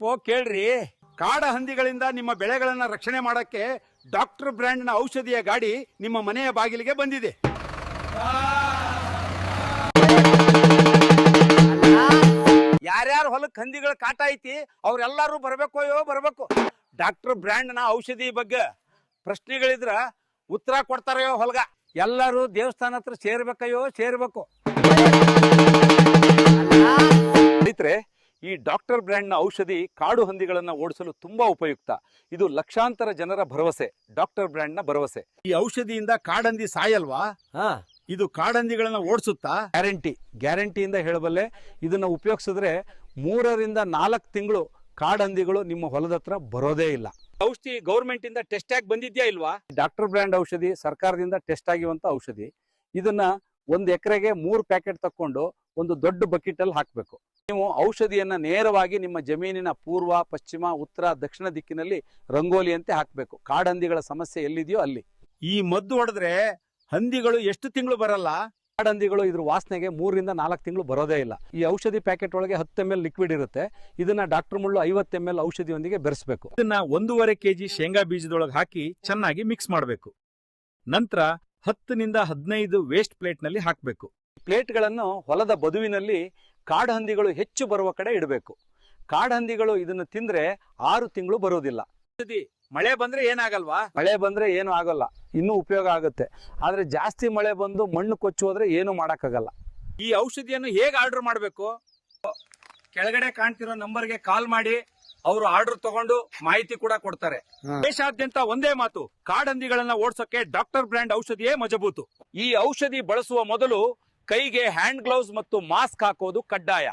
ಓ ಕೇಳ್ರಿ, ಕಾಡ ಹಂದಿಗಳಿಂದ ನಿಮ್ಮ ಬೆಳೆಗಳನ್ನ ರಕ್ಷಣೆ ಮಾಡಕ್ಕೆ ಡಾಕ್ಟರ್ ಬ್ರ್ಯಾಂಡ್ ನ ಔಷಧಿಯ ಗಾಡಿ ನಿಮ್ಮ ಮನೆಯ ಬಾಗಿಲಿಗೆ ಬಂದಿದೆ. ಯಾರ್ಯಾರು ಹೊಲಕ್ ಹಂದಿಗಳ ಕಾಟ ಐತಿ ಅವ್ರೆಲ್ಲಾರು ಬರ್ಬೇಕು. ಡಾಕ್ಟರ್ ಬ್ರ್ಯಾಂಡ್ ನ ಔಷಧಿ ಬಗ್ಗೆ ಪ್ರಶ್ನೆಗಳಿದ್ರ ಉತ್ತರ ಕೊಡ್ತಾರಯೋ ಹೊಲ್ಗ. ಎಲ್ಲರೂ ದೇವಸ್ಥಾನ ಹತ್ರ ಸೇರ್ಬೇಕು. ಸ್ನೇಹಿತರೆ, ಈ ಡಾಕ್ಟರ್ ಬ್ರ್ಯಾಂಡ್ ನ ಔಷಧಿ ಕಾಡು ಹಂದಿಗಳನ್ನ ಓಡಿಸಲು ತುಂಬಾ ಉಪಯುಕ್ತ. ಇದು ಲಕ್ಷಾಂತರ ಜನರ ಭರವಸೆ, ಡಾಕ್ಟರ್ ಬ್ರ್ಯಾಂಡ್ ನ ಭರವಸೆ. ಈ ಔಷಧಿಯಿಂದ ಕಾಡಂದಿ ಸಾಯಲ್ವಾ? ಇದು ಕಾಡಂದಿಗಳನ್ನ ಓಡಿಸುತ್ತಾ? ಗ್ಯಾರಂಟಿಯಿಂದ ಹೇಳಬಲ್ಲೆ. ಇದನ್ನ ಉಪಯೋಗಿಸಿದ್ರೆ 3 ರಿಂದ 4 ತಿಂಗಳು ಕಾಡಂದಿಗಳು ನಿಮ್ಮ ಹೊಲದ ಹತ್ರ ಬರೋದೇ ಇಲ್ಲ. ಔಷಧಿ ಗೌರ್ಮೆಂಟ್ ಇಂದ ಟೆಸ್ಟ್ ಆಗಿ ಬಂದಿದ್ಯಾ ಇಲ್ವಾ? ಡಾಕ್ಟರ್ ಬ್ರ್ಯಾಂಡ್ ಔಷಧಿ ಸರ್ಕಾರದಿಂದ ಟೆಸ್ಟ್ ಆಗಿರುವಂತ ಔಷಧಿ. ಇದನ್ನ 1 ಎಕರೆಗೆ 3 ಪ್ಯಾಕೆಟ್ ತಕೊಂಡು ಒಂದು ದೊಡ್ಡ ಬಕೆಟ್ ಅಲ್ಲಿ ಹಾಕಬೇಕು. ನೀವು ಔಷಧಿಯನ್ನ ನೇರವಾಗಿ ನಿಮ್ಮ ಜಮೀನಿನ ಪೂರ್ವ, ಪಶ್ಚಿಮ, ಉತ್ತರ, ದಕ್ಷಿಣ ದಿಕ್ಕಿನಲ್ಲಿ ರಂಗೋಲಿಯಂತೆ ಹಾಕಬೇಕು. ಕಾಡಂದಿಗಳ ಸಮಸ್ಯೆ ಎಲ್ಲಿದೆಯೋ ಅಲ್ಲಿ. ಈ ಮದ್ದು ಹೊಡೆದ್ರೆ ಹಂದಿಗಳು ಎಷ್ಟು ತಿಂಗಳು ಬರಲ್ಲ? ಕಾಡಂದಿಗಳು ಇದ್ರ ವಾಸನೆಗೆ 3 ರಿಂದ 4 ತಿಂಗಳು ಬರೋದೇ ಇಲ್ಲ. ಈ ಔಷಧಿ ಪ್ಯಾಕೆಟ್ ಒಳಗೆ 10 ml ಲಿಕ್ವಿಡ್ ಇರುತ್ತೆ. ಇದನ್ನ ಡಾಕ್ಟರ್ ಮುಳ್ಳು 50 ml ಔಷಧಿಯೊಂದಿಗೆ ಬೆರೆಸಬೇಕು. ಇದನ್ನ 1.5 kg ಶೇಂಗಾ ಬೀಜದೊಳಗೆ ಹಾಕಿ ಚೆನ್ನಾಗಿ ಮಿಕ್ಸ್ ಮಾಡಬೇಕು. ನಂತರ 10 ನಿಂದ 15 ವೇಸ್ಟ್ ಪ್ಲೇಟ್ ನಲ್ಲಿ ಹಾಕಬೇಕು. ಪ್ಲೇಟ್ಗಳನ್ನು ಹೊಲದ ಬದುವಿನಲ್ಲಿ ಕಾಡಹಂದಿಗಳು ಹೆಚ್ಚು ಬರುವ ಕಡೆ ಇಡಬೇಕು. ಕಾಡಹಂದಿಗಳು ಇದನ್ನು ತಿಂದ್ರೆ 6 ತಿಂಗಳು ಬರೋದಿಲ್ಲ. ಮಳೆ ಬಂದ್ರೆ ಏನಾಗಲ್ವಾ? ಮಳೆ ಬಂದ್ರೆ ಏನು ಆಗಲ್ಲ, ಇನ್ನೂ ಉಪಯೋಗ ಆಗುತ್ತೆ. ಆದ್ರೆ ಜಾಸ್ತಿ ಮಳೆ ಬಂದು ಮಣ್ಣು ಕೊಚ್ಚಿ ಹೋದ್ರೆ ಏನು ಮಾಡಕ್ಕಾಗಲ್ಲ. ಈ ಔಷಧಿಯನ್ನು ಹೇಗೆ ಆರ್ಡರ್ ಮಾಡಬೇಕು? ಕೆಳಗಡೆ ಕಾಣ್ತಿರೋ ನಂಬರ್ಗೆ ಕಾಲ್ ಮಾಡಿ ಅವರು ಆರ್ಡರ್ ತಗೊಂಡು ಮಾಹಿತಿ ಕೂಡ ಕೊಡ್ತಾರೆ. ದೇಶಾದ್ಯಂತ ಒಂದೇ ಮಾತು, ಕಾಡಂದಿಗಳನ್ನ ಓಡಿಸೋಕೆ ಡಾಕ್ಟರ್ ಬ್ರ್ಯಾಂಡ್ ಔಷಧಿಯೇ ಮಜಬೂತು. ಈ ಔಷಧಿ ಬಳಸುವ ಮೊದಲು ಕೈಗೆ ಹ್ಯಾಂಡ್ ಗ್ಲೌಸ್ ಮತ್ತು ಮಾಸ್ಕ್ ಹಾಕೋದು ಕಡ್ಡಾಯ.